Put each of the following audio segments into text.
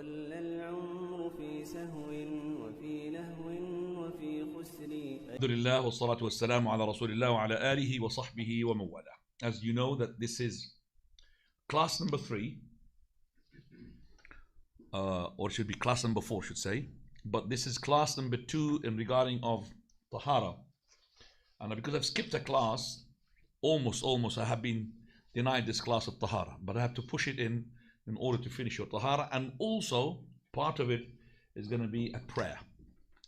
ظل العمر في سهو وفي لهو وفي خسر. الحمد لله والصلاة والسلام على رسول الله وعلى آله وصحبه ومن والاه. As you know that this is class number 3, or it should be class number 4, should say. But this is class number 2 in regarding of Tahara. And because I've skipped a class, almost I have been denied this class of Tahara. But I have to push it in order to finish your Tahara. And also, part of it is going to be a prayer.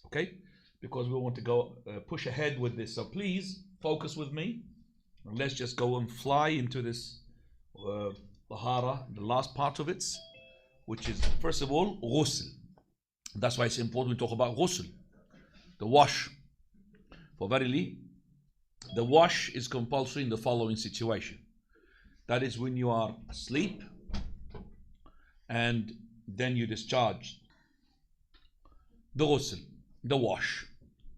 Okay? Because we want to go push ahead with this. So please, focus with me. And let's just go and fly into this Tahara, the last part of it, which is, first of all, ghusl. That's why it's important we talk about ghusl, the wash. For verily, the wash is compulsory in the following situation. That is when you are asleep and then you discharge the ghusl, the wash.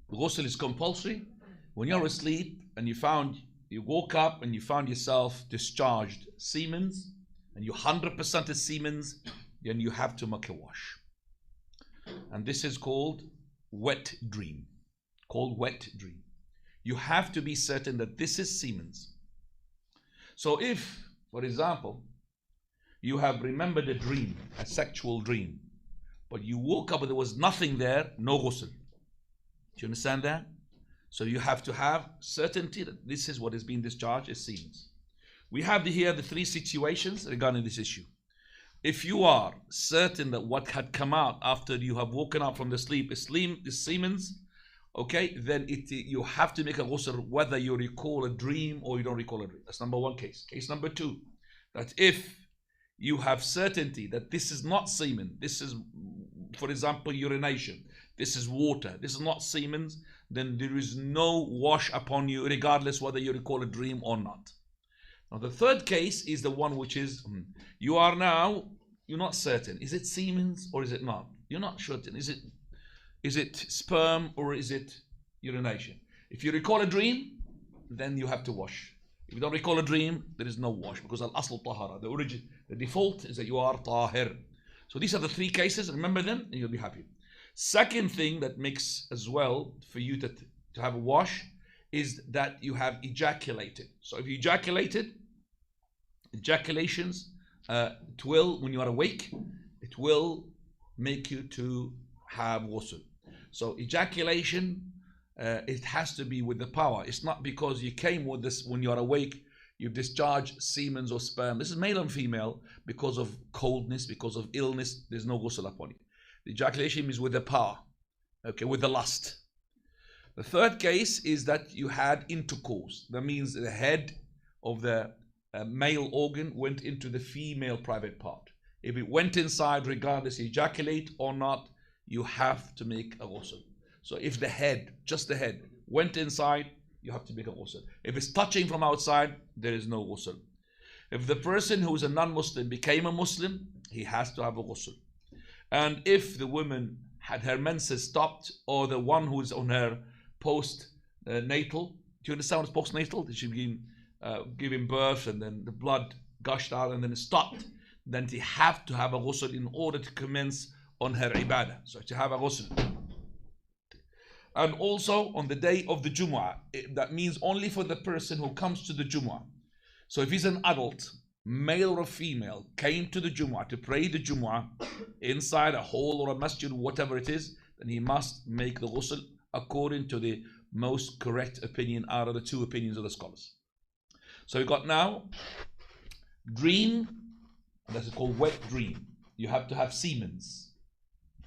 The ghusl is compulsory when you're asleep and you woke up and you found yourself discharged semens, and you 100% is semens, then you have to make a wash. And this is called wet dream. You have to be certain that this is semens. So if, for example, you have remembered a dream, a sexual dream, but you woke up and there was nothing there, no ghusl. Do you understand that? So you have to have certainty that this is what is being discharged as semens. We have here the 3 situations regarding this issue. If you are certain that what had come out after you have woken up from the sleep is semens, okay, then you have to make a ghusl whether you recall a dream or you don't recall a dream. That's number 1 case. Case number 2, that if you have certainty that this is not semen, this is, for example, urination, this is water, this is not semens, then there is no wash upon you regardless whether you recall a dream or not. Now the 3rd case is the one which is, you're not certain. Is it semens or is it not? You're not certain. Is it sperm or is it urination? If you recall a dream, then you have to wash. If you don't recall a dream, there is no wash, because al-asl tahara, the default is that you are tahir. So these are the 3 cases. Remember them and you'll be happy. Second thing that makes as well for you to have a wash is that you have ejaculated. So if you ejaculations, it will, when you are awake, it will make you to have ghusl. So ejaculation, it has to be with the power. It's not because you came with this when you are awake, you discharge semen or sperm. This is male and female. Because of coldness, because of illness, there's no ghusl upon you. The ejaculation is with the power, okay, with the lust. The 3rd case is that you had intercourse. That means the head of the male organ went into the female private part. If it went inside, regardless ejaculate or not, you have to make a ghusl. So if the head, just the head, went inside, you have to make a ghusl. If it's touching from outside, there is no ghusl. If the person who is a non-Muslim became a Muslim, he has to have a ghusl. And if the woman had her menses stopped, or the one who is on her post-natal, do you understand what is post-natal? She's been giving birth and then the blood gushed out and then it stopped. Then they have to have a ghusl in order to commence on her ibadah. So to have a ghusl. And also on the day of the Jumu'ah, that means only for the person who comes to the Jumu'ah. So if he's an adult, male or female, came to the Jumu'ah to pray the Jumu'ah inside a hall or a masjid, whatever it is, then he must make the ghusl according to the most correct opinion out of the 2 opinions of the scholars. So we got now dream, that's called wet dream. You have to have semens.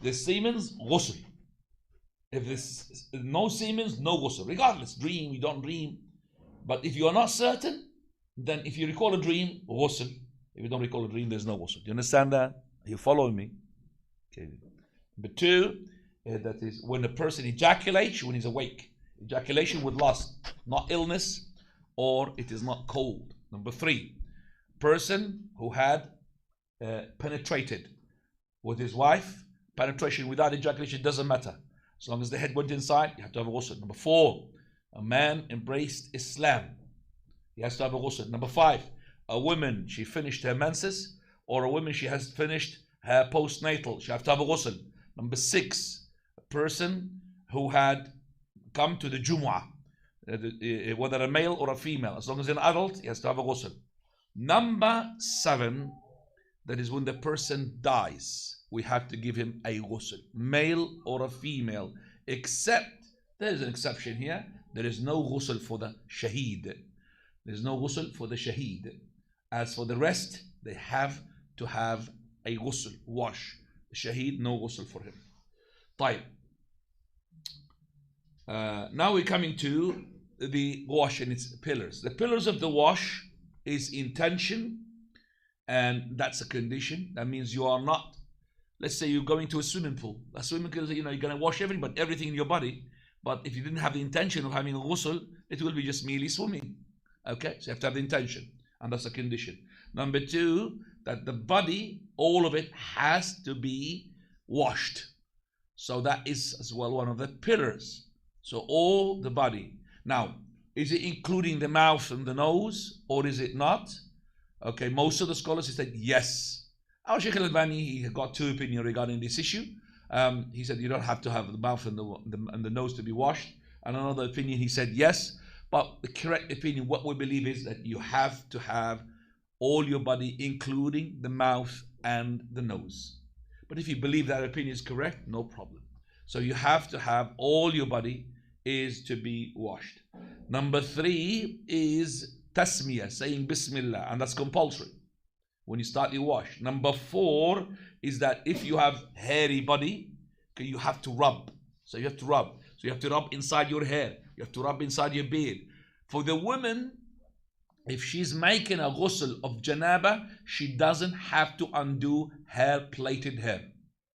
The semens, ghusl. If there's no semens, no ghusl. Regardless, dream, you don't dream. But if you are not certain, then if you recall a dream, ghusl. If you don't recall a dream, there's no ghusl. Do you understand that? Are you following me? Okay. Number 2, that is when a person ejaculates when he's awake. Ejaculation with lust, not illness, or it is not cold. Number 3, person who had penetrated with his wife. Penetration without ejaculation doesn't matter. As long as the head went inside, you have to have a ghusl. Number 4, a man embraced Islam. He has to have a ghusl. Number 5, a woman, she finished her menses, or a woman, she has finished her postnatal, she have to have a ghusl. Number 6, a person who had come to the Jumu'ah, whether a male or a female, as long as an adult, he has to have a ghusl. Number 7, that is when the person dies, we have to give him a ghusl, male or a female, except there is an exception here. There is no ghusl for the shaheed. There is no ghusl for the shaheed. As for the rest, they have to have a ghusl, wash. The shaheed, no ghusl for him. طيب. Now we're coming to the wash and its pillars. The pillars of the wash is intention, and that's a condition. That means you are not, let's say you're going to a swimming pool. A swimming pool, you're going to wash everything in your body. But if you didn't have the intention of having a ghusl, it will be just merely swimming. Okay, so you have to have the intention, and that's a condition. Number 2, that the body, all of it, has to be washed. So that is as well one of the pillars. So all the body. Now, is it including the mouth and the nose, or is it not? Okay, most of the scholars have said yes. Our Shaykh al-Albani, he got 2 opinions regarding this issue. He said you don't have to have the mouth and the nose to be washed. And another opinion, he said yes. But the correct opinion, what we believe is that you have to have all your body, including the mouth and the nose. But if you believe that opinion is correct, no problem. So you have to have all your body is to be washed. Number 3 is tasmiyah, saying Bismillah, and that's compulsory when you start your wash. Number 4 is that if you have hairy body, you have to rub. So you have to rub. So you have to rub inside your hair. You have to rub inside your beard. For the woman, if she's making a ghusl of janaba, she doesn't have to undo her plaited hair,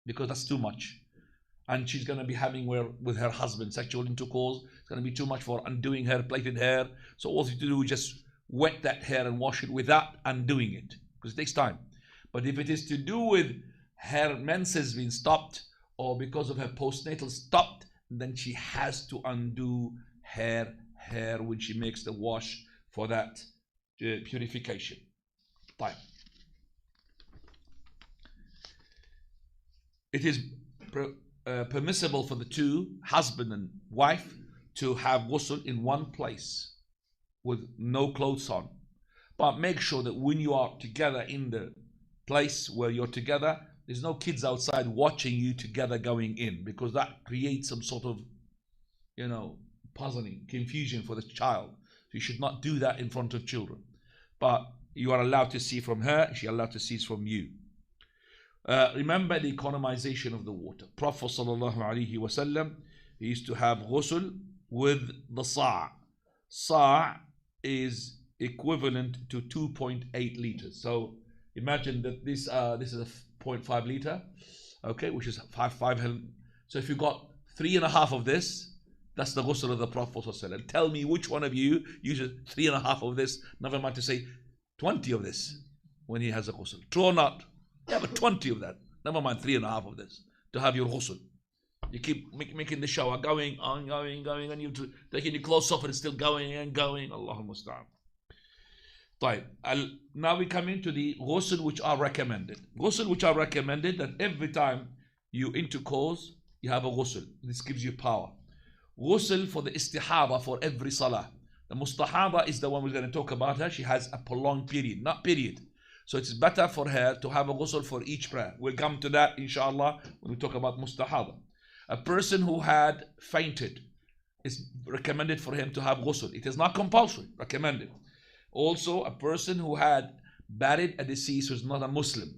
because that's too much. And she's going to be having with her husband sexual intercourse. It's going to be too much for undoing her plaited hair. So all you have to do is just wet that hair and wash it without undoing it, because it takes time. But if it is to do with her menses being stopped, or because of her postnatal stopped, then she has to undo her hair when she makes the wash for that purification. Time. It is permissible for the 2, husband and wife, to have ghusl in one place with no clothes on. But make sure that when you are together in the place where you're together, there's no kids outside watching you together going in, because that creates some sort of, puzzling, confusion for the child. So you should not do that in front of children. But you are allowed to see from her, she's allowed to see from you. Remember the economization of the water. Prophet sallallahu alaihi wasallam, he used to have ghusl with the sa'. Sa' is equivalent to 2.8 liters. So imagine that this is a 0.5 liter, okay, which is 5. So if you got 3.5 of this, that's the ghusl of the Prophet ﷺ. Tell me which one of you uses 3.5 of this, never mind to say 20 of this when he has a ghusl. True or not? Yeah, but 20 of that. Never mind 3.5 of this to have your ghusl. You keep making the shower going on, and you're taking your clothes off and it's still going and going. Allahumma musta'an. Now we come into the ghusl which are recommended. Ghusl which are recommended, that every time you intercourse, you have a ghusl. This gives you power. Ghusl for the istihada for every salah. The mustahada is the one we're going to talk about her. She has a prolonged period, not period. So it's better for her to have a ghusl for each prayer. We'll come to that inshallah when we talk about mustahada. A person who had fainted, it's recommended for him to have ghusl. It is not compulsory, recommended. Also, a person who had buried a deceased who's not a Muslim.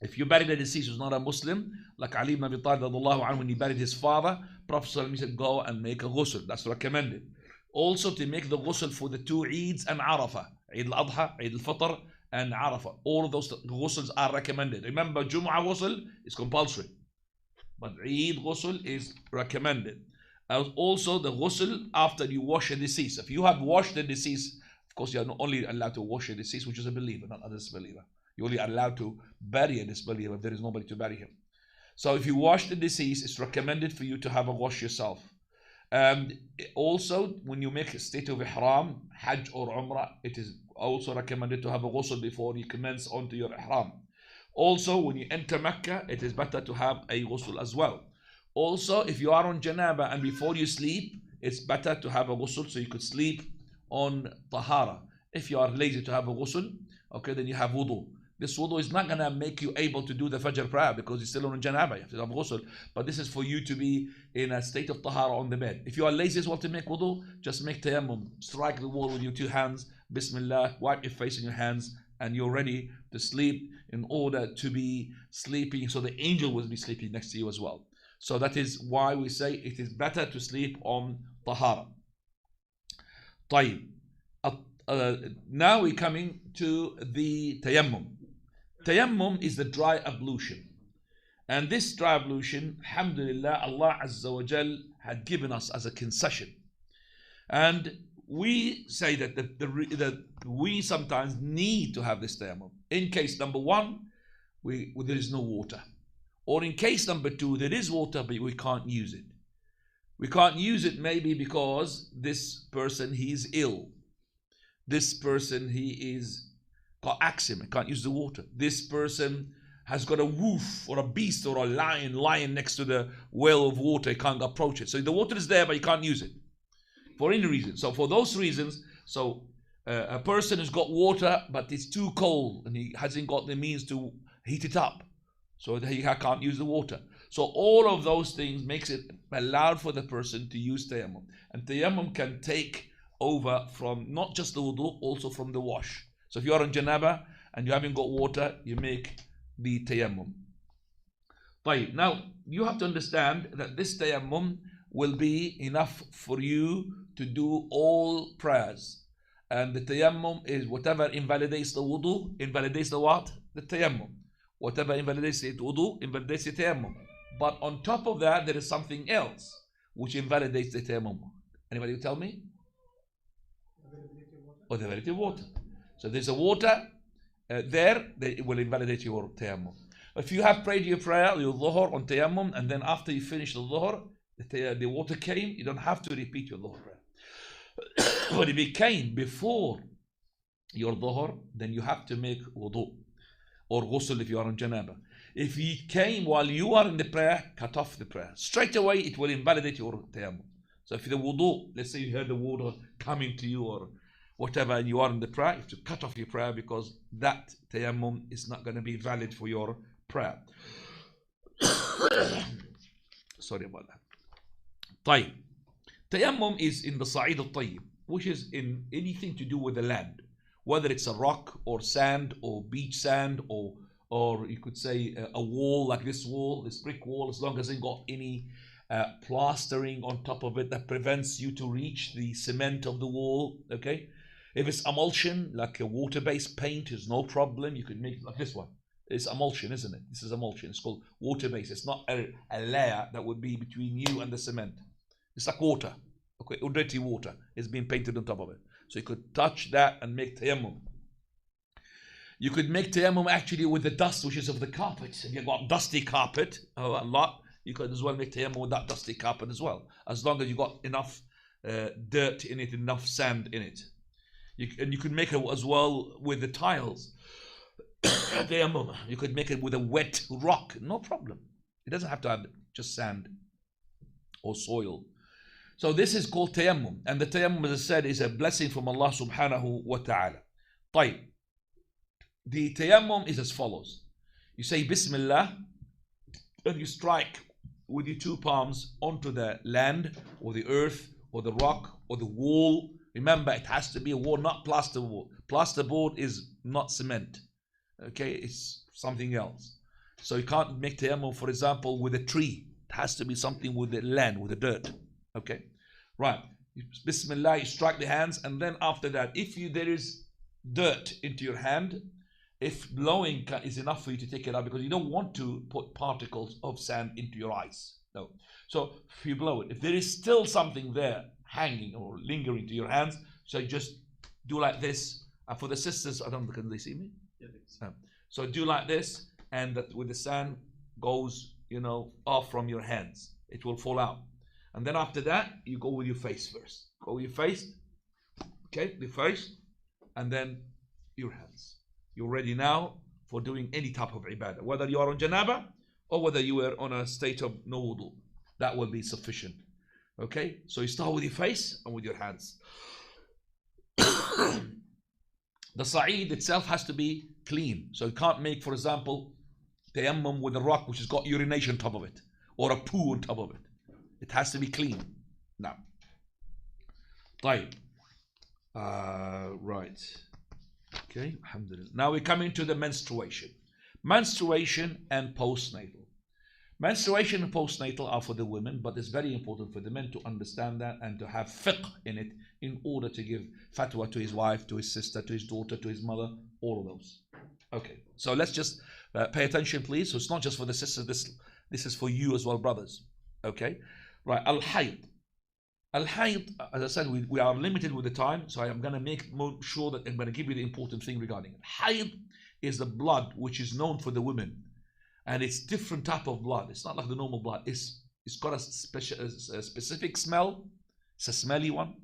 If you buried a deceased who's not a Muslim, like Ali ibn Abi Talib when he buried his father, Prophet said, go and make a ghusl. That's recommended. Also to make the ghusl for the 2 Eids and Arafah, Eid al-Adha, Eid al-Fitr, and Arafah. All of those ghusls are recommended. Remember, Jumu'ah ghusl is compulsory, but Eid ghusl is recommended. Also, the ghusl after you wash a deceased. If you have washed the deceased, of course, you are not only allowed to wash a deceased, which is a believer, not a disbeliever. You're only allowed to bury a disbeliever if there is nobody to bury him. So if you wash the deceased, it's recommended for you to have a wash yourself. Also, when you make a state of ihram, hajj or umrah, it is also recommended to have a ghusl before you commence onto your ihram. Also, when you enter Mecca, it is better to have a ghusl as well. Also, if you are on janaba and before you sleep, it's better to have a ghusl so you could sleep on tahara. If you are lazy to have a ghusl, okay, then you have wudu. This wudu is not going to make you able to do the Fajr prayer because you're still on janaba. You have to have ghusl. But this is for you to be in a state of tahara on the bed. If you are lazy as well to make wudu, just make tayammum. Strike the wall with your two hands. Bismillah. Wipe your face and your hands. And you're ready to sleep in order to be sleeping. So the angel will be sleeping next to you as well. So that is why we say it is better to sleep on tahara. طيب. Now we're coming to the tayammum. Tayammum is the dry ablution. And this dry ablution, alhamdulillah, Allah Azza wa Jal had given us as a concession. And we say that we sometimes need to have this tayammum. In case number one, there is no water. Or in case number two, there is water, but we can't use it. We can't use it maybe because this person, he is ill. This person, he is got eczema, can't use the water. This person has got a wolf or a beast or a lion next to the well of water, he can't approach it. So the water is there, but you can't use it for any reason. So for those reasons, a person has got water, but it's too cold and he hasn't got the means to heat it up, so that he can't use the water. So all of those things makes it allowed for the person to use tayammum. And tayammum can take over from not just the wudu, also from the wash. So if you are on janaba and you haven't got water, you make the tayammum. Now you have to understand that this tayammum will be enough for you to do all prayers. And the tayammum is whatever invalidates the wudu, invalidates the what? The tayammum. Whatever invalidates the wudu, invalidates the tayammum. But on top of that, there is something else which invalidates the tayammum. Anybody tell me? Or the availability of water. So there's a water there that it will invalidate your tayammum. If you have prayed your prayer, your dhuhr on tayammum, and then after you finish the dhuhr, the water came, you don't have to repeat your dhuhr prayer. But if it came before your dhuhr, then you have to make wudu or ghusl if you are on janaba. If it came while you are in the prayer, cut off the prayer. Straight away, it will invalidate your tayammum. So if the wudu, let's say you heard the water coming to you or whatever, and you are in the prayer, you have to cut off your prayer because that tayammum is not going to be valid for your prayer. Sorry about that. طيب. Tayammum is in the Sa'id al-Tayyib, which is in anything to do with the land, whether it's a rock or sand or beach sand or you could say a wall like this wall, this brick wall, as long as it got any plastering on top of it that prevents you to reach the cement of the wall. Okay, if it's emulsion like a water-based paint, is no problem. You could make it like this one. It's emulsion, isn't it? This is emulsion. It's called water-based. It's not a layer that would be between you and the cement. It's like water, okay, or dirty water is being painted on top of it. So you could touch that and make tayammum. You could make tayammum actually with the dust which is of the carpet. If you've got dusty carpet a lot, you could as well make tayammum with that dusty carpet as well, as long as you got enough dirt in it, enough sand in it. And you could make it as well with the tiles. Tayammum. You could make it with a wet rock, no problem. It doesn't have to have just sand or soil. So this is called tayammum, and the tayammum, as I said, is a blessing from Allah subhanahu wa ta'ala. طيب. The tayammum is as follows. You say Bismillah, and you strike with your two palms onto the land or the earth or the rock or the wall. Remember, it has to be a wall, not plasterboard. Plasterboard is not cement. Okay, it's something else. So you can't make tayammum, for example, with a tree. It has to be something with the land, with the dirt. Okay, right. Bismillah, you strike the hands, and then after that, if there is dirt into your hand, if blowing is enough for you to take it out, because you don't want to put particles of sand into your eyes. No. So if you blow it, if there is still something there hanging or lingering to your hands, so you just do like this. And for the sisters, I don't know, can they see me? Yeah. So do like this, and that with the sand goes, off from your hands. It will fall out. And then after that, you go with your face first. Go with your face. Okay, the face, and then your hands. You're ready now for doing any type of ibadah, whether you are on janaba or whether you are on a state of no wudu. That will be sufficient. Okay, so you start with your face and with your hands. The sa'id itself has to be clean, so you can't make, for example, tayammum with a rock which has got urination on top of it or a poo on top of it. It has to be clean. Now, right. Okay, alhamdulillah. Now we come into the menstruation. Menstruation and postnatal. Menstruation and postnatal are for the women, but it's very important for the men to understand that and to have fiqh in it in order to give fatwa to his wife, to his sister, to his daughter, to his mother, all of those. Okay, so let's just pay attention, please. So it's not just for the sisters, this is for you as well, brothers. Okay, right, al-hayd. Al-hayd, as I said, we are limited with the time, so I am going to make sure that I'm going to give you the important thing regarding it. Hayd is the blood which is known for the women, and it's different type of blood. It's not like the normal blood. It's got a specific smell. It's a smelly one,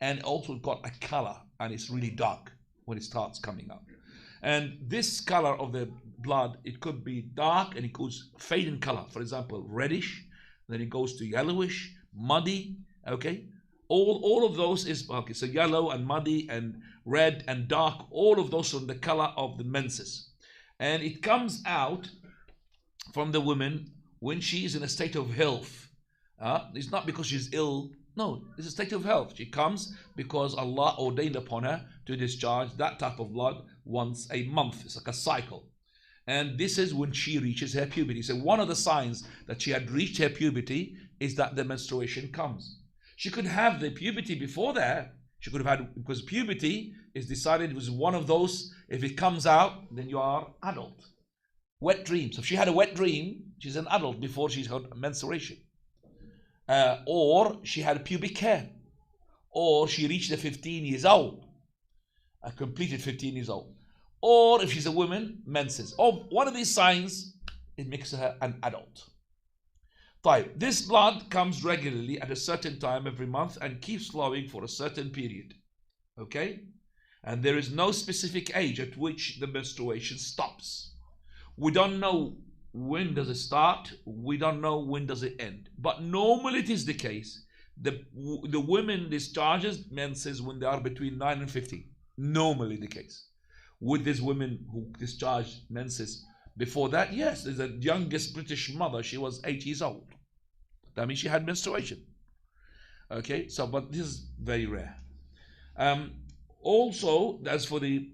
and also got a color, and it's really dark when it starts coming up. And this color of the blood, it could be dark and it goes fade in color. For example, reddish, then it goes to yellowish, muddy. Okay, all of those is okay. So yellow and muddy and red and dark, all of those are the color of the menses, and it comes out from the woman when she is in a state of health. It's not because she's ill. No, it's a state of health. She comes because Allah ordained upon her to discharge that type of blood once a month. It's like a cycle. And this is when she reaches her puberty. So one of the signs that she had reached her puberty is that the menstruation comes. She could have the puberty before that. She could have had, because puberty is decided, was one of those, if it comes out, then you are adult. Wet dream. So if she had a wet dream, she's an adult before she's had menstruation. Or she had pubic hair. Or she reached the 15 years old. Completed 15 years old. Or if she's a woman, menses. Or one of these signs, it makes her an adult. This blood comes regularly at a certain time every month and keeps flowing for a certain period. Okay? And there is no specific age at which the menstruation stops. We don't know when does it start. We don't know when does it end. But normally it is the case. The women discharges menses when they are between 9 and 15. Normally the case. With these women who discharge menses before that, yes, there's the youngest British mother, she was 8 years old. That means she had menstruation. Okay, so but this is very rare. Also, as for the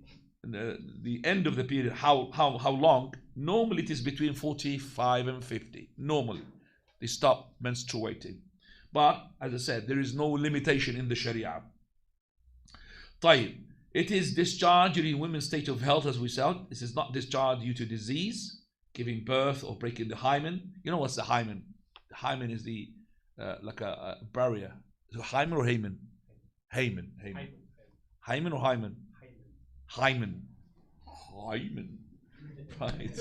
end of the period, how long? Normally it is between 45 and 50. Normally, they stop menstruating. But as I said, there is no limitation in the Sharia. It is discharged during women's state of health, as we said. This is not discharged due to disease, giving birth, or breaking the hymen. You know what's the hymen? The hymen is the like a barrier. So hymen or hymen? Hymen. Hymen or hymen? Hymen. Hymen. Right.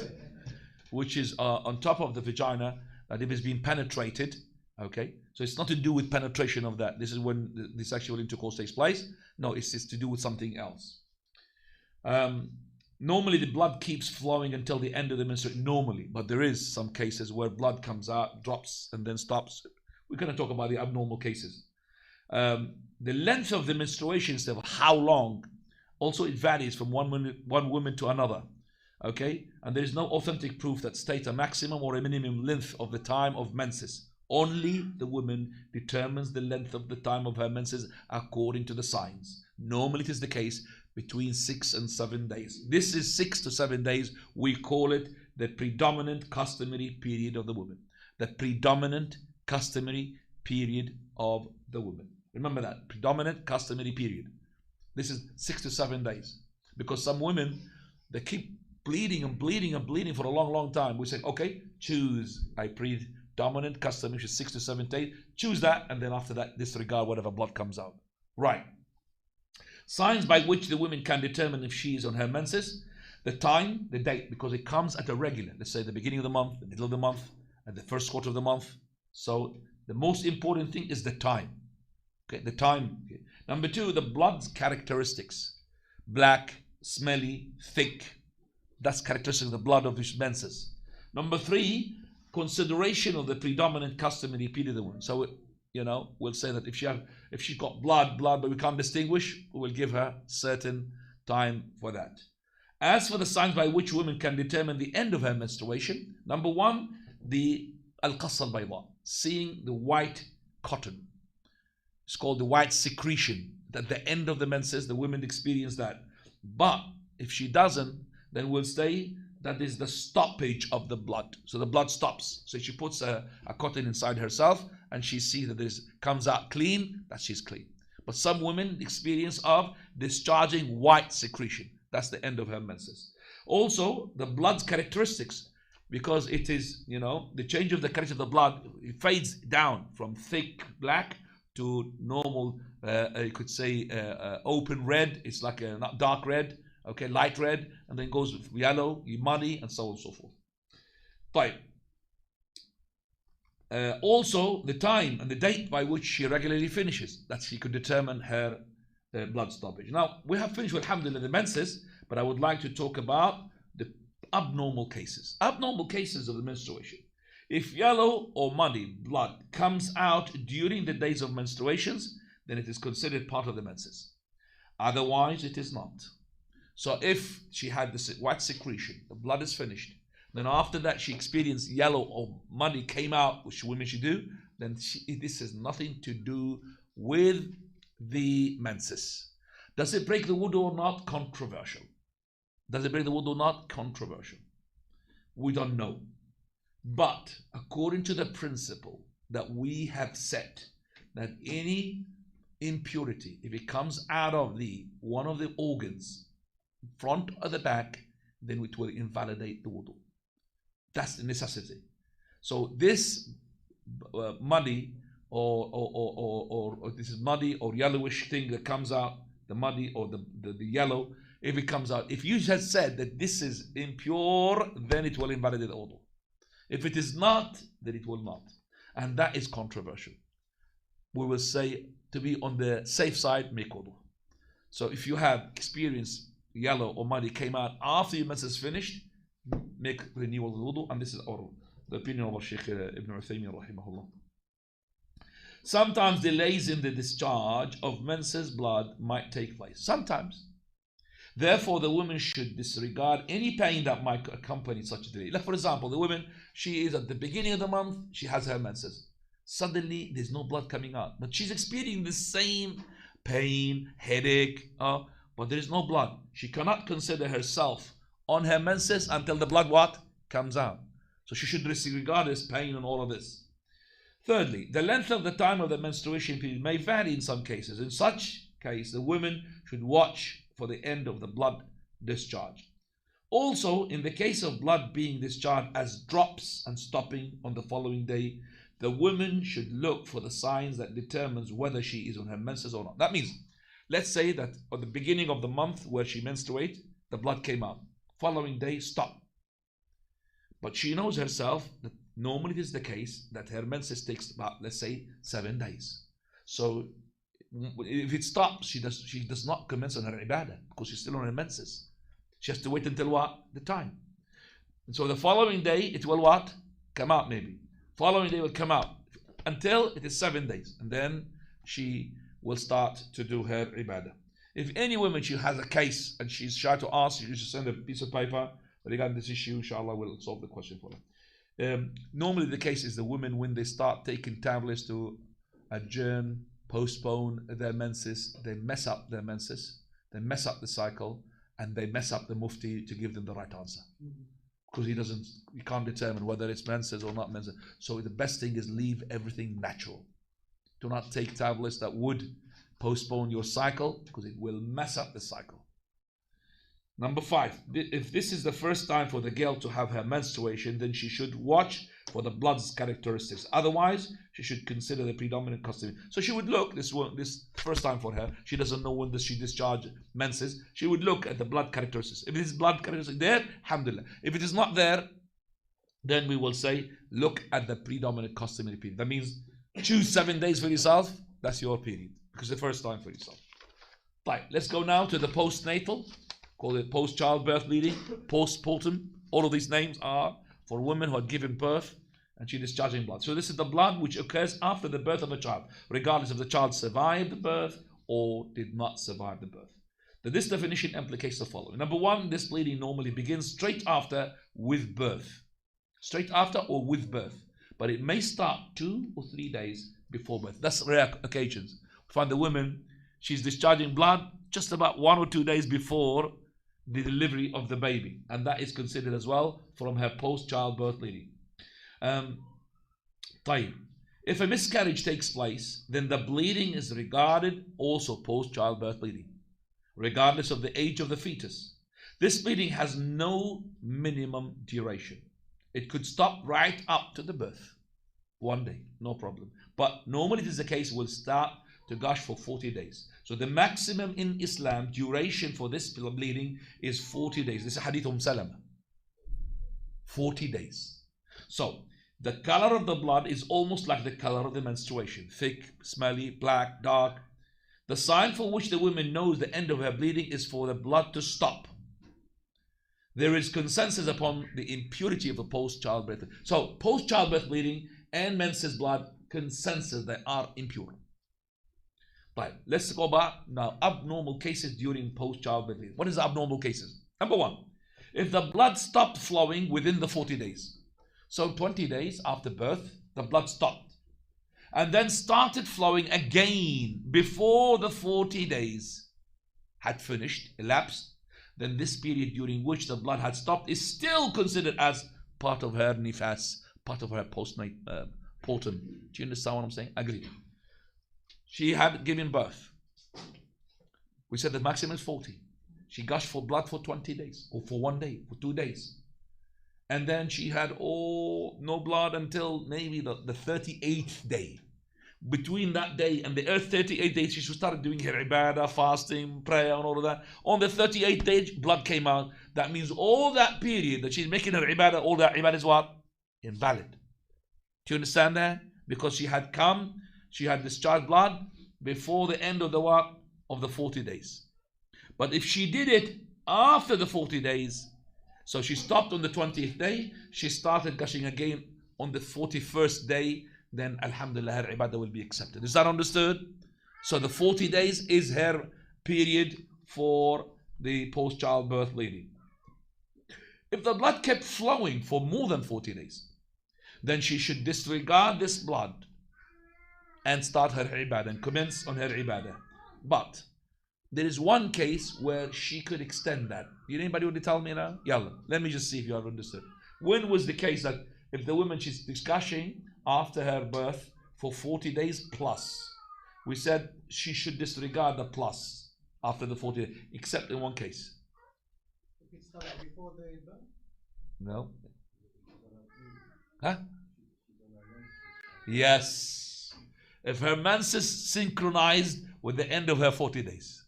Which is on top of the vagina, that if it's been penetrated. Okay. So it's not to do with penetration of that. This is when the sexual intercourse takes place. No, it's to do with something else. Normally the blood keeps flowing until the end of the menstruation. Normally, but there is some cases where blood comes out, drops, and then stops. We're going to talk about the abnormal cases. The length of the menstruation, instead of how long, also it varies from one woman to another. Okay, and there is no authentic proof that states a maximum or a minimum length of the time of menses. Only the woman determines the length of the time of her menses according to the signs. Normally it is the case between 6 and 7 days. This is 6 to 7 days. We call it the predominant customary period of the woman. The predominant customary period of the woman. Remember that, predominant customary period. This is 6 to 7 days. Because some women, they keep bleeding and bleeding and bleeding for a long, long time. We say, okay, choose a predominant custom, which is 6 to 7 days. Choose that, and then after that, disregard whatever blood comes out. Right. Signs by which the woman can determine if she is on her menses: the time, the date, because it comes at a regular. Let's say the beginning of the month, the middle of the month, and the first quarter of the month. So the most important thing is the time. Okay, the time. Okay. Number 2, the blood's characteristics: black, smelly, thick, That's characteristic of the blood of his menses. Number 3, consideration of the predominant customary period of the woman. So, we'll say that if she's got blood, but we can't distinguish, we will give her certain time for that. As for the signs by which women can determine the end of her menstruation, number 1, the al-qassa al-bayda, seeing the white cotton. It's called the white secretion. At the end of the menses, the women experience that. But if she doesn't, then we'll say that is the stoppage of the blood. So the blood stops. So she puts a cotton inside herself and she sees that this comes out clean, that she's clean. But some women experience of discharging white secretion. That's the end of her menses. Also, the blood's characteristics, because it is, the change of the character of the blood, it fades down from thick black to normal, you could say open red. It's like a not dark red, okay, light red, and then goes with yellow, muddy, and so on and so forth. Right. Also, the time and the date by which she regularly finishes, that she could determine her blood stoppage. Now, we have finished with, alhamdulillah, the menses, but I would like to talk about the abnormal cases. Abnormal cases of the menstruation. If yellow or muddy blood comes out during the days of menstruations, then it is considered part of the menses. Otherwise, it is not. So if she had this white secretion, the blood is finished, then after that she experienced yellow or muddy came out, which women should do, then this has nothing to do with the menses. Does it break the wudu or not? Controversial. Does it break the wudu or not? Controversial. We don't know. But according to the principle that we have set, that any impurity, if it comes out of one of the organs, front or the back, then it will invalidate the wudu. That's the necessity. So this muddy or this is muddy or yellowish thing that comes out, the muddy or the yellow, if it comes out, if you had said that this is impure, then it will invalidate the wudu. If it is not, then it will not. And that is controversial. We will say, to be on the safe side, make wudu. So if you have experienced yellow or muddy came out after your menses finished, make renewal of wudu. And this is the opinion of Shaykh Ibn Uthaymin rahimahullah. Sometimes delays in the discharge of menses blood might take place. Sometimes. Therefore, the woman should disregard any pain that might accompany such a delay. Like, for example, the woman, she is at the beginning of the month, she has her menses. Suddenly, there's no blood coming out. But she's experiencing the same pain, headache, but there is no blood. She cannot consider herself on her menses until the blood comes out. So she should disregard this pain and all of this. Thirdly, the length of the time of the menstruation period may vary in some cases. In such case, the woman should watch for the end of the blood discharge. Also, in the case of blood being discharged as drops and stopping on the following day, the woman should look for the signs that determines whether she is on her menses or not. That means, let's say that at the beginning of the month where she menstruates, the blood came out. Following day, stop. But she knows herself that normally it is the case that her menses takes about, let's say, 7 days. So if it stops, she does not commence on her ibadah because she's still on her menses. She has to wait until the time. And so the following day, it will come out maybe. Following day will come out until it is 7 days. And then she will start to do her ibadah. If any woman, she has a case and she's shy to ask, you should send a piece of paper regarding this issue. Inshallah, we'll solve the question for her. Normally the case is the women, when they start taking tablets to adjourn, postpone their menses, they mess up their menses, they mess up the cycle, and they mess up the mufti to give them the right answer. Because he can't determine whether it's menses or not menses. So the best thing is leave everything natural. Do not take tablets that would postpone your cycle, because it will mess up the cycle. Number 5, if this is the first time for the girl to have her menstruation, then she should watch for the blood's characteristics. Otherwise, she should consider the predominant custom. So she would look, this first time for her, she doesn't know when does she discharge menses. She would look at the blood characteristics. If it is blood characteristics there, alhamdulillah. If it is not there, then we will say, look at the predominant customary period. That means choose 7 days for yourself. That's your period, because it's the first time for yourself. Right, let's go now to the postnatal call it post-childbirth bleeding, postpartum. All of these names are for women who had given birth and she discharging blood. So this is the blood which occurs after the birth of a child, regardless if the child survived the birth or did not survive the birth. This definition implicates the following. Number one, this bleeding normally begins straight after with birth. Straight after or with birth. But it may start 2 or 3 days before birth. That's rare occasions. We find the woman, she's discharging blood just about 1 or 2 days before the delivery of the baby. And that is considered as well from her post-childbirth bleeding. If a miscarriage takes place, then the bleeding is regarded also post-childbirth bleeding, regardless of the age of the fetus. This bleeding has no minimum duration. It could stop right up to the birth. 1 day, no problem. But normally it is the case, will start to gush for 40 days. So the maximum in Islam duration for this bleeding is 40 days. This is Hadith Salama. 40 days. So the color of the blood is almost like the color of the menstruation. Thick, smelly, black, dark. The sign for which the woman knows the end of her bleeding is for the blood to stop. There is consensus upon the impurity of the post-childbirth. So post-childbirth bleeding and menses blood, consensus they are impure. Right, let's go back now. Abnormal cases during post-childbirth bleeding. What is abnormal cases? Number one, if the blood stopped flowing within the 40 days. So 20 days after birth, the blood stopped. And then started flowing again before the 40 days had finished, elapsed. Then this period during which the blood had stopped is still considered as part of her nifas, part of her postpartum. Do you understand what I'm saying? Agree. She had given birth. We said the maximum is 40. She gushed for blood for 20 days, or for 1 day, for 2 days. And then she had no blood until maybe the 38th day. Between that day and the 38th day, she started doing her ibadah, fasting, prayer, and all of that. On the 38th day, blood came out. That means all that period that she's making her ibadah, all that ibadah is what? Invalid. Do you understand that? Because she had discharged blood before the end of the what? Of the 40 days. But if she did it after the 40 days, so she stopped on the 20th day, she started gushing again on the 41st day, then alhamdulillah her ibadah will be accepted. Is that understood? So the 40 days is her period for the post-childbirth bleeding. If the blood kept flowing for more than 40 days, then she should disregard this blood and start her ibadah and commence on her ibadah. But there is one case where she could extend that. Anybody want to tell me now? Yalla, let me just see if you have understood. When was the case that if the woman, she's gushing after her birth for 40 days plus, we said she should disregard the plus after the 40 days, except in one case. If it started before the birth? No. Huh? Yes. If her menses synchronized with the end of her 40 days.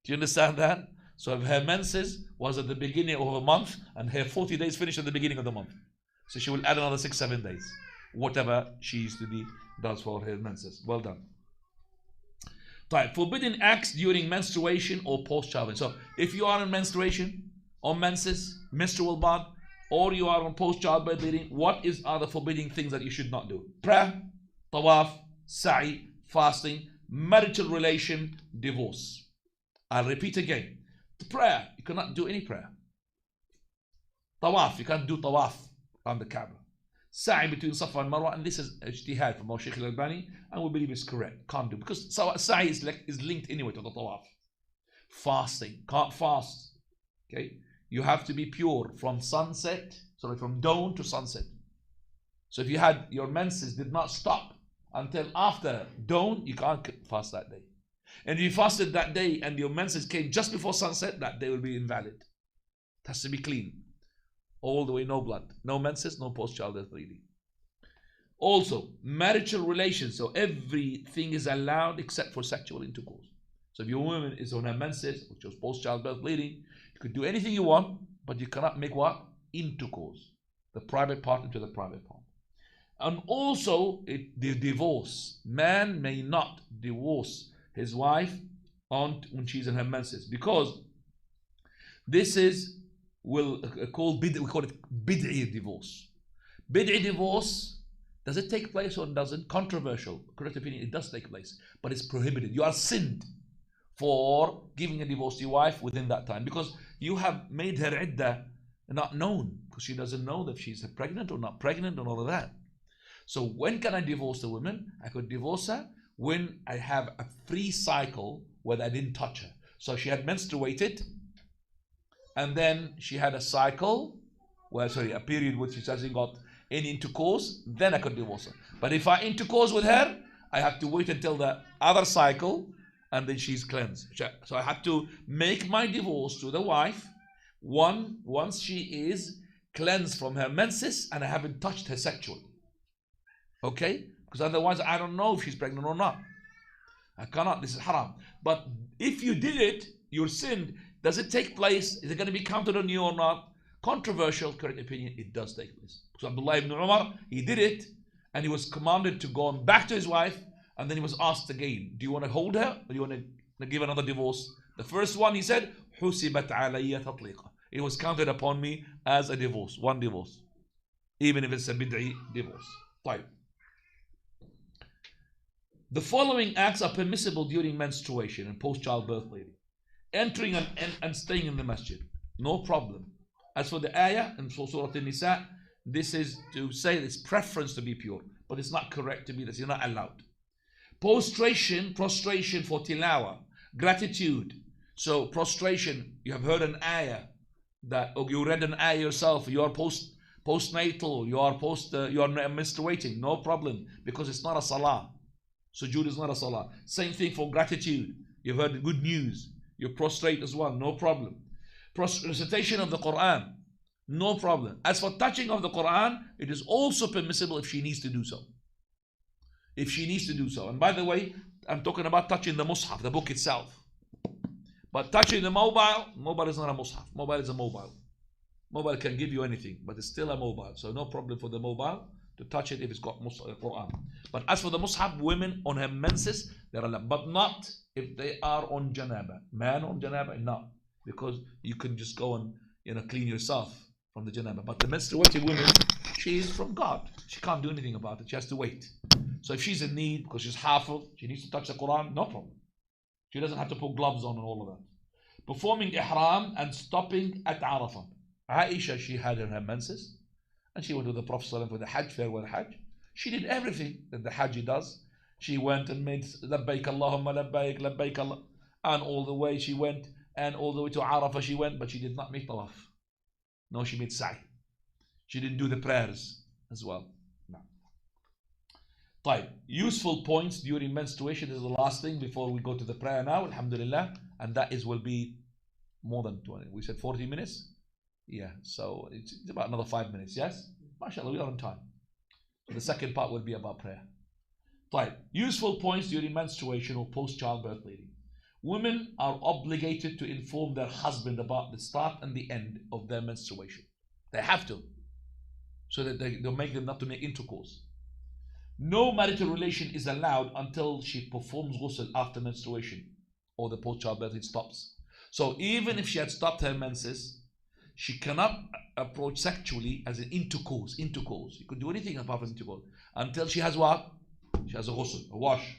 Do you understand that? So if her menses was at the beginning of a month and her 40 days finished at the beginning of the month. So she will add another 6-7 days. Whatever she used to be does for her menses. Well done. Right. Forbidden acts during menstruation or post-childbirth. So if you are in menstruation, on menses, menstrual blood, or you are on post-childbirth bleeding, what are the forbidding things that you should not do? Prayer, tawaf, sa'i, fasting, marital relation, divorce. I'll repeat again. The prayer, you cannot do any prayer. Tawaf, you can't do tawaf on the Kaaba. Sa'i between Safa and Marwa, and this is ijtihad from Shaykh al-Albani, and we believe it's correct. Can't do, because sa'i is linked anyway to the tawaf. Fasting, can't fast. Okay, you have to be pure from from dawn to sunset. So if you had your menses did not stop until after dawn, you can't fast that day. And if you fasted that day and your menses came just before sunset, that day will be invalid. It has to be clean. All the way, no blood, no menses, no post-childbirth bleeding. Also, marital relations. So everything is allowed except for sexual intercourse. So if your woman is on her menses, which was post-childbirth bleeding, you could do anything you want, but you cannot make what? Intercourse. The private part into the private part. And also, the divorce. Man may not divorce his wife when she's in her menses, because This is we call it bid'i divorce. Bid'i divorce, does it take place or doesn't? Controversial. Correct opinion, it does take place, but it's prohibited. You are sinned for giving a divorce to your wife within that time, because you have made her iddah not known, because she doesn't know that she's pregnant or not pregnant and all of that. So when can I divorce the woman? I could divorce her when I have a free cycle where I didn't touch her. So she had menstruated, and then she had a cycle, a period which she hasn't got any intercourse, then I could divorce her. But if I intercourse with her, I have to wait until the other cycle, and then she's cleansed. So I have to make my divorce to the wife once she is cleansed from her menses and I haven't touched her sexually. Okay? Because otherwise I don't know if she's pregnant or not. I cannot, this is haram. But if you did it, you're sinned. Does it take place? Is it going to be counted on you or not? Controversial, correct opinion, it does take place. Because Abdullah ibn Umar, he did it, and he was commanded to go back to his wife, and then he was asked again, do you want to hold her, or do you want to give another divorce? The first one, he said, حُسِبَتْ عَلَيَّ تَطْلِيقًا. It was counted upon me as a divorce, one divorce. Even if it's a bid'i divorce. Fine. The following acts are permissible during menstruation and post-childbirth bleeding. Entering and staying in the masjid, no problem. As for the ayah in Surah An-Nisa, this is to say it's preference to be pure, but it's not correct to be this. You're not allowed. Prostration for tilawa, gratitude. So prostration, you have heard an ayah that, or you read an ayah yourself. You are postnatal, you are menstruating, no problem, because it's not a salah. Sujood is not a salah. Same thing for gratitude. You've heard the good news. You prostrate as well, no problem. Recitation of the Quran, no problem. As for touching of the Quran, it is also permissible if she needs to do so. If she needs to do so. And by the way, I'm talking about touching the mushaf, the book itself. But touching the mobile is not a mushaf. Mobile is a mobile. Mobile can give you anything, but it's still a mobile. So no problem for the mobile to touch it if it's got Quran. But as for the mushaf, women on her menses, they're allowed. But not if they are on janaba. Man on janaba, not. Because you can just go and clean yourself from the janaba. But the menstruating woman, she is from God. She can't do anything about it. She has to wait. So if she's in need, because she's hafiz, she needs to touch the Quran, no problem. She doesn't have to put gloves on and all of that. Performing ihram and stopping at Arafah. Aisha, she had her menses, and she went with the Prophet for the Hajj, farewell Hajj. She did everything that the Hajj does. She went and made labbaik Allahumma labbaik, labbaik Allah, and all the way she went, and all the way to Arafah she went, but she did not make tawaf. No, she made sa'i. She didn't do the prayers as well. No. طيب, useful points during menstruation is the last thing before we go to the prayer now, alhamdulillah, and that will be more than 20. We said 40 minutes? Yeah, so it's about another 5 minutes, yes? MashaAllah, we are on time. So the second part will be about prayer. طيب, useful points during menstruation or post-childbirth bleeding. Women are obligated to inform their husband about the start and the end of their menstruation. They have to, so that they'll make them not to make intercourse. No marital relation is allowed until she performs ghusl after menstruation or the post-childbirth, it stops. So even if she had stopped her menses, she cannot approach sexually as an intercourse. You could do anything apart from intercourse until she has what? She has a ghusl, a wash.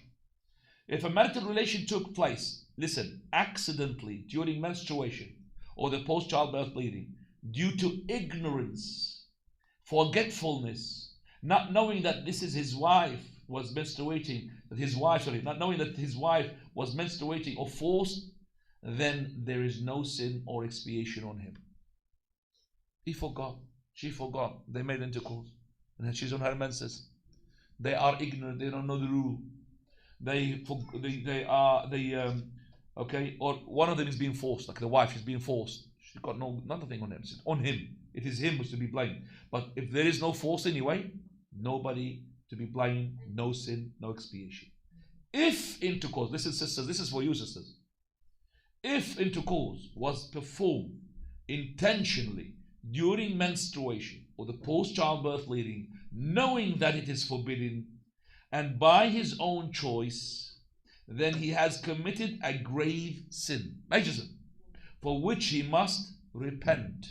If a marital relation took place, listen, accidentally during menstruation or the post-childbirth bleeding, due to ignorance, forgetfulness, not knowing that this is his wife was menstruating, not knowing that his wife was menstruating or forced, then there is no sin or expiation on him. He forgot, she forgot, they made intercourse, and then she's on her menses. They are ignorant, they don't know the rule. Or one of them is being forced, like the wife is being forced. She's got nothing on him. It's on him. It is him who's to be blamed. But if there is no force anyway, nobody to be blamed, no sin, no expiation. If intercourse, listen sisters, this is for you sisters. If intercourse was performed intentionally during menstruation or the post-childbirth bleeding, knowing that it is forbidden, and by his own choice, then he has committed a grave sin, major sin, for which he must repent.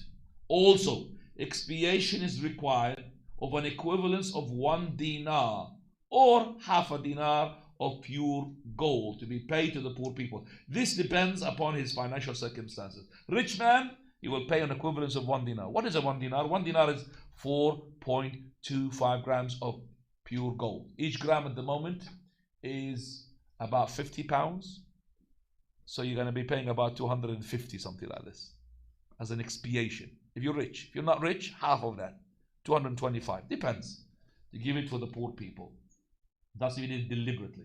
Also, expiation is required of an equivalence of 1 dinar or half a dinar of pure gold to be paid to the poor people. This depends upon his financial circumstances. Rich man, he will pay an equivalence of 1 dinar. What is a 1 dinar? 1 dinar is 4.25 grams of pure gold. Each gram at the moment is about 50 pounds. So you're going to be paying about 250, something like this, as an expiation. If you're rich. If you're not rich, half of that, 225. Depends. You give it for the poor people. That's if you did it deliberately.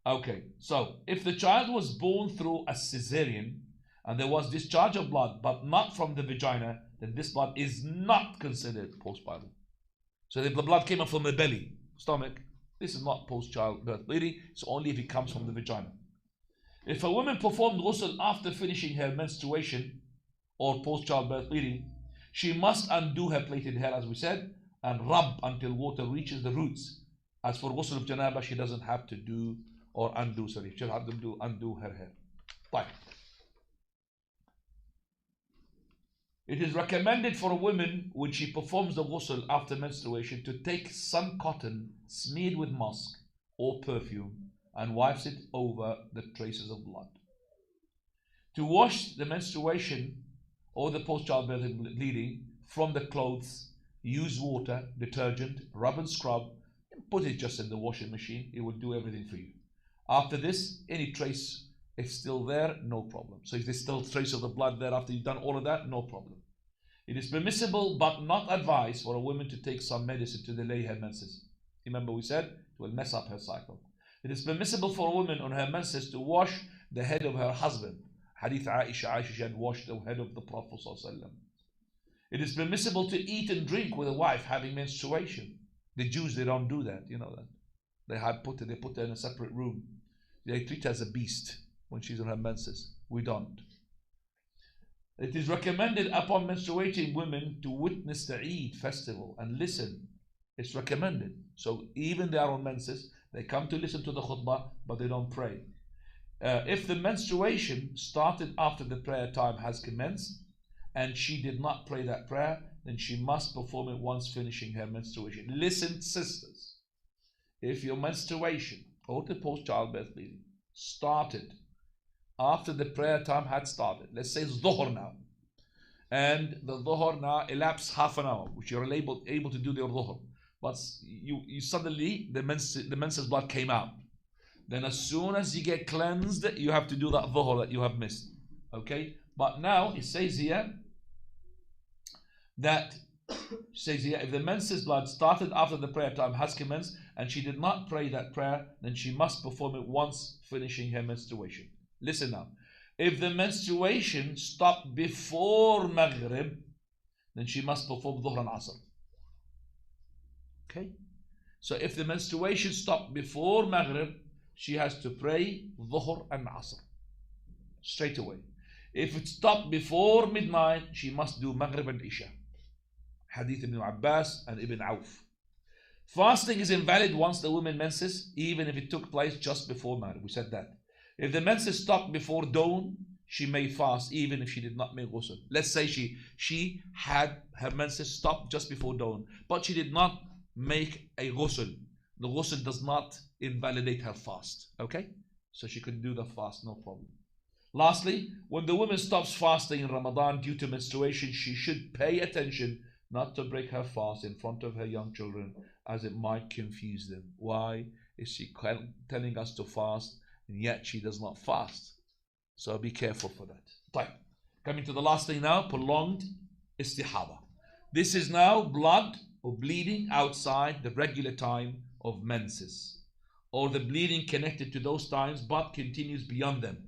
Okay, so if the child was born through a cesarean and there was discharge of blood, but not from the vagina, then this blood is not considered post-Bible. So if the blood came up from the belly, stomach, this is not post-childbirth bleeding. It's only if it comes from the vagina. If a woman performed ghusl after finishing her menstruation or post-childbirth bleeding, she must undo her plaited hair, as we said, and rub until water reaches the roots. As for ghusl of janaba, she doesn't have to do or undo, sorry, she'll have to undo her hair. Fine. It is recommended for a woman when she performs the ghusl after menstruation to take some cotton smeared with musk or perfume and wipes it over the traces of blood. To wash the menstruation or the post-childbirth bleeding from the clothes, use water, detergent, rub and scrub, and put it just in the washing machine. It will do everything for you. After this, any trace, if still there, no problem. So if there's still trace of the blood there after you've done all of that, no problem. It is permissible but not advised for a woman to take some medicine to delay her menses. Remember we said it will mess up her cycle. It is permissible for a woman on her menses to wash the head of her husband. Hadith Aisha had washed the head of the Prophet ﷺ. It is permissible to eat and drink with a wife having menstruation. The Jews, they don't do that, you know that. They put her in a separate room. They treat her as a beast when she's on her menses. We don't. It is recommended upon menstruating women to witness the Eid festival and listen. It's recommended. So even they are on menses, they come to listen to the khutbah, but they don't pray. If the menstruation started after the prayer time has commenced and she did not pray that prayer, then she must perform it once finishing her menstruation. Listen, sisters, if your menstruation or the post-childbirth bleeding started after the prayer time had started, let's say it's dhuhr now, and the dhuhr now elapsed half an hour, which you're able to do your dhuhr, but you suddenly the menses blood came out, then as soon as you get cleansed, you have to do that dhuhr that you have missed. Okay, but now it says here that if the menses blood started after the prayer time has commenced and she did not pray that prayer, then she must perform it once finishing her menstruation. Listen now. If the menstruation stopped before Maghrib, then she must perform Dhuhr and Asr. Okay? So if the menstruation stopped before Maghrib, she has to pray Dhuhr and Asr straight away. If it stopped before midnight, she must do Maghrib and Isha. Hadith Ibn Abbas and Ibn Auf. Fasting is invalid once the woman menses, even if it took place just before Maghrib. We said that. If the menses stopped before dawn, she may fast even if she did not make ghusl. Let's say she had her menses stopped just before dawn, but she did not make a ghusl. The ghusl does not invalidate her fast. Okay? So she can do the fast, no problem. Lastly, when the woman stops fasting in Ramadan due to menstruation, she should pay attention not to break her fast in front of her young children, as it might confuse them. Why is she telling us to fast and yet she does not fast? So be careful for that. Right. Coming to the last thing now, prolonged istihada. This is now blood or bleeding outside the regular time of menses, or the bleeding connected to those times but continues beyond them.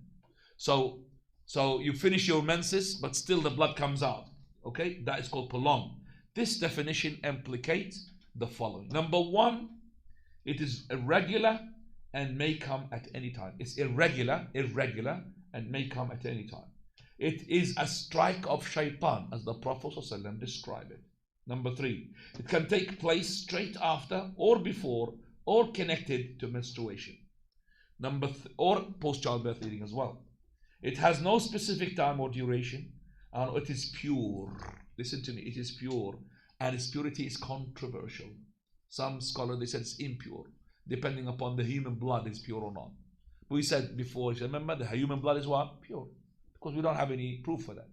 So you finish your menses but still the blood comes out. Okay, that is called prolonged. This definition implicates the following. Number one, it is irregular and may come at any time. It's irregular, and may come at any time. It is a strike of shaitan, as the Prophet ﷺ described it. Number three, it can take place straight after or before or connected to menstruation. Or post-childbirth bleeding as well. It has no specific time or duration, and it is pure. Listen to me, it is pure, and its purity is controversial. Some scholars, they said it's impure, depending upon the human blood is pure or not. We said before, remember, the human blood is what? Pure, because we don't have any proof for that.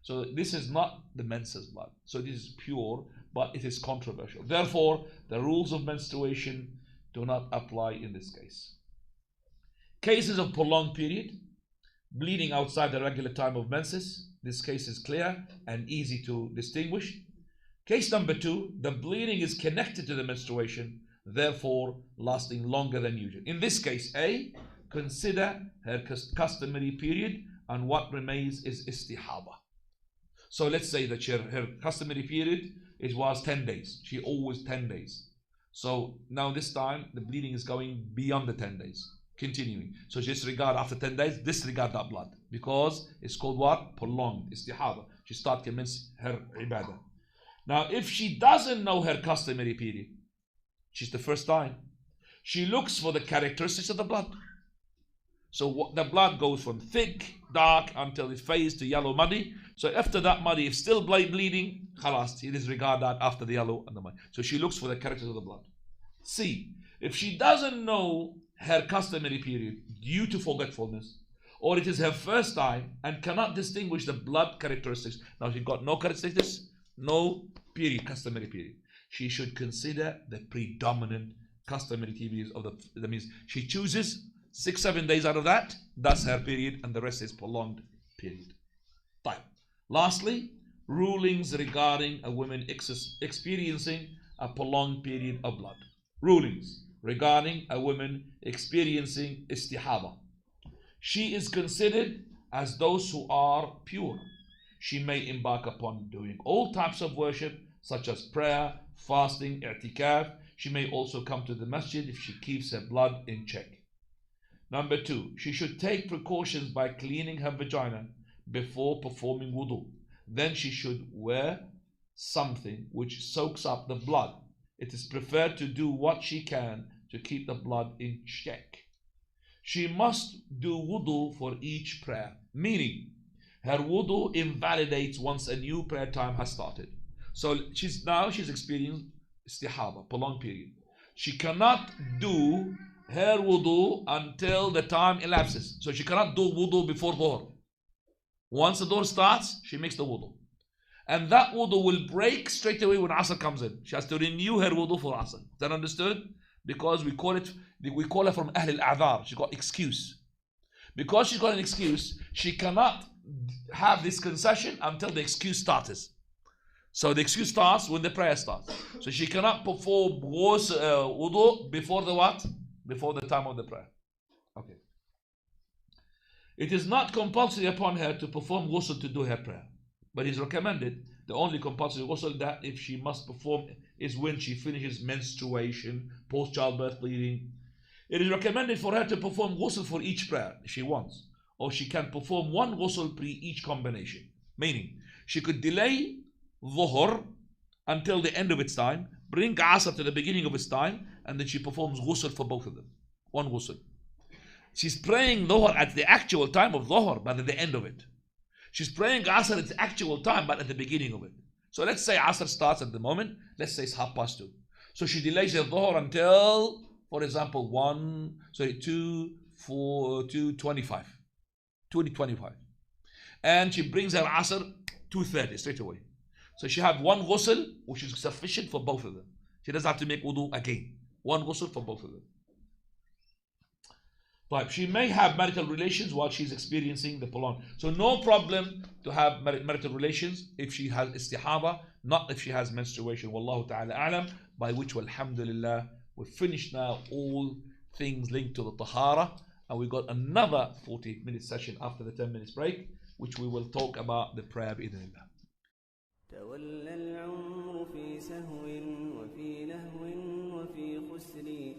So this is not the menses blood. So it is pure, but it is controversial. Therefore, the rules of menstruation do not apply in this case. Cases of prolonged period, bleeding outside the regular time of menses. This case is clear and easy to distinguish. Case number 2, the bleeding is connected to the menstruation, therefore lasting longer than usual. In this case, A, consider her customary period, and what remains is istihaba. So let's say that her customary period was 10 days. She always 10 days. So now this time the bleeding is going beyond the 10 days, continuing. So disregard after 10 days, disregard that blood, because it's called what? Prolonged istihaba. She starts commence her ibadah. Now if she doesn't know her customary period, she's the first time, she looks for the characteristics of the blood. So the blood goes from thick, dark, until it fades to yellow, muddy. So after that muddy, if still bleeding, khalas, he disregard that after the yellow and the muddy. So she looks for the characters of the blood. C, if she doesn't know her customary period due to forgetfulness, or it is her first time and cannot distinguish the blood characteristics. Now she got no characteristics, no period, customary period. She should consider the predominant customary periods of that means she chooses 6-7 days out of that, that's her period, and the rest is prolonged period. Fine. Lastly, rulings regarding a woman experiencing a prolonged period of blood. Rulings regarding a woman experiencing istihaba. She is considered as those who are pure. She may embark upon doing all types of worship, such as prayer, fasting, i'tikaf. She may also come to the masjid if she keeps her blood in check. Number 2, she should take precautions by cleaning her vagina before performing wudu. Then she should wear something which soaks up the blood. It is preferred to do what she can to keep the blood in check. She must do wudu for each prayer, meaning her wudu invalidates once a new prayer time has started. So she's experiencing istihaba, prolonged period. She cannot do her wudu until the time elapses. So she cannot do wudu before dhuhr. Once the dhuhr starts, she makes the wudu. And that wudu will break straight away when Asr comes in. She has to renew her wudu for Asr. Is that understood? Because we call her from Ahl al-A'dhar. She got excuse. Because she's got an excuse, she cannot have this concession until the excuse starts. So the excuse starts when the prayer starts. So she cannot perform wudu before the what? Before the time of the prayer. Okay. It is not compulsory upon her to perform ghusl to do her prayer, but it is recommended. The only compulsory ghusl that if she must perform is when she finishes menstruation, post-childbirth bleeding. It is recommended for her to perform ghusl for each prayer if she wants, or she can perform one ghusl pre each combination. Meaning, she could delay dhuhr until the end of its time, bring Asr to the beginning of its time, and then she performs ghusl for both of them. One ghusl. She's praying dhuhr at the actual time of dhuhr, but at the end of it. She's praying Asr at the actual time, but at the beginning of it. So let's say Asr starts at the moment, let's say it's 2:30. So she delays her dhuhr until, for example, 2:25. 2:25. And she brings her Asr 2:30 straight away. So she had one ghusl, which is sufficient for both of them. She doesn't have to make wudu again. One ghusl for both of them. But she may have marital relations while she's experiencing the prolonged. So no problem to have marital relations if she has istihaba, not if she has menstruation. Wallahu ta'ala a'lam. By which, alhamdulillah, we've finished now all things linked to the tahara. And we've got another 40-minute session after the 10 minutes break, which we will talk about the prayer bi'idhnillah. تولى العمر في سهو وفي لهو وفي خسر